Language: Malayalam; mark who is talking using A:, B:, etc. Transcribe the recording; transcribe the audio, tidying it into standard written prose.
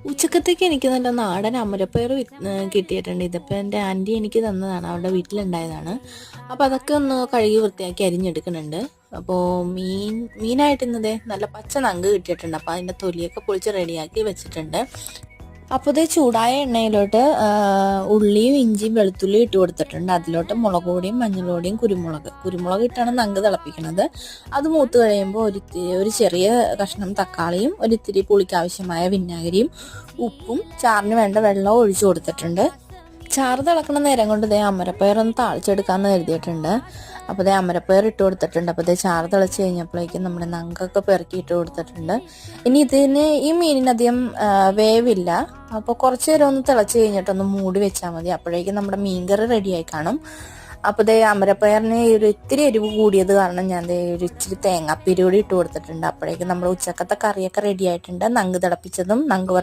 A: ഉച്ചക്കത്തേക്ക് എനിക്ക് നല്ല നാടൻ അമരപ്പയർ കിട്ടിയിട്ടുണ്ട്. ഇതിപ്പോൾ എൻ്റെ ആൻറ്റി എനിക്ക് തന്നതാണ്, അവളുടെ വീട്ടിലുണ്ടായതാണ്. അപ്പോൾ അതൊക്കെ ഒന്ന് കഴുകി വൃത്തിയാക്കി അരിഞ്ഞെടുക്കുന്നുണ്ട്. അപ്പോൾ മീനായിട്ട് ഇന്നതേ നല്ല പച്ച നങ്ക് കിട്ടിയിട്ടുണ്ട്. അപ്പോൾ അതിൻ്റെ തൊലിയൊക്കെ പൊളിച്ച് റെഡിയാക്കി വെച്ചിട്ടുണ്ട്. അപ്പോൾ ഇത് ചൂടായ എണ്ണയിലോട്ട് ഉള്ളിയും ഇഞ്ചിയും വെളുത്തുള്ളിയും ഇട്ട് കൊടുത്തിട്ടുണ്ട്. അതിലോട്ട് മുളക് പൊടിയും മഞ്ഞൾപ്പൊടിയും കുരുമുളക് ഇട്ടാണ് നങ്ക് തിളപ്പിക്കുന്നത്. അത് മൂത്ത് കഴിയുമ്പോൾ ഒരു ചെറിയ കഷ്ണം തക്കാളിയും ഒരിത്തിരി പുളിക്ക് ആവശ്യമായ വിനാഗിരിയും ഉപ്പും ചാറിന് വേണ്ട വെള്ളവും ഒഴിച്ചു കൊടുത്തിട്ടുണ്ട്. ചാറ് തിളക്കണ നേരം കൊണ്ട് ഇതേ അമരപ്പയർ ഒന്ന് താളിച്ചെടുക്കാമെന്ന് കരുതിയിട്ടുണ്ട്. അപ്പോൾ ഇതേ അമരപ്പയർ ഇട്ട് കൊടുത്തിട്ടുണ്ട്. അപ്പോൾ ഇതേ ചാറ് തിളച്ച് കഴിഞ്ഞപ്പോഴേക്കും നമ്മുടെ നങ്കൊക്കെ പെറുക്കി ഇട്ട് കൊടുത്തിട്ടുണ്ട്. ഇനി ഈ മീനിനധികം വേവില്ല. അപ്പോൾ കുറച്ച് നേരം ഒന്ന് തിളച്ച് കഴിഞ്ഞിട്ടൊന്ന് മൂടി വെച്ചാൽ മതി. അപ്പോഴേക്കും നമ്മുടെ മീൻകറി റെഡിയായി കാണും. അപ്പോൾ ഇതേ അമരപ്പയറിന് ഇത്തിരി എരിവ് കൂടിയത് കാരണം ഞാൻ ഒരു ഇച്ചിരി തേങ്ങാപ്പീരി കൂടി ഇട്ട് കൊടുത്തിട്ടുണ്ട്. അപ്പോഴേക്കും നമ്മുടെ ഉച്ചക്കത്തെ കറിയൊക്കെ റെഡി ആയിട്ടുണ്ട്. നങ്ക് തിളപ്പിച്ചതും നങ്ക്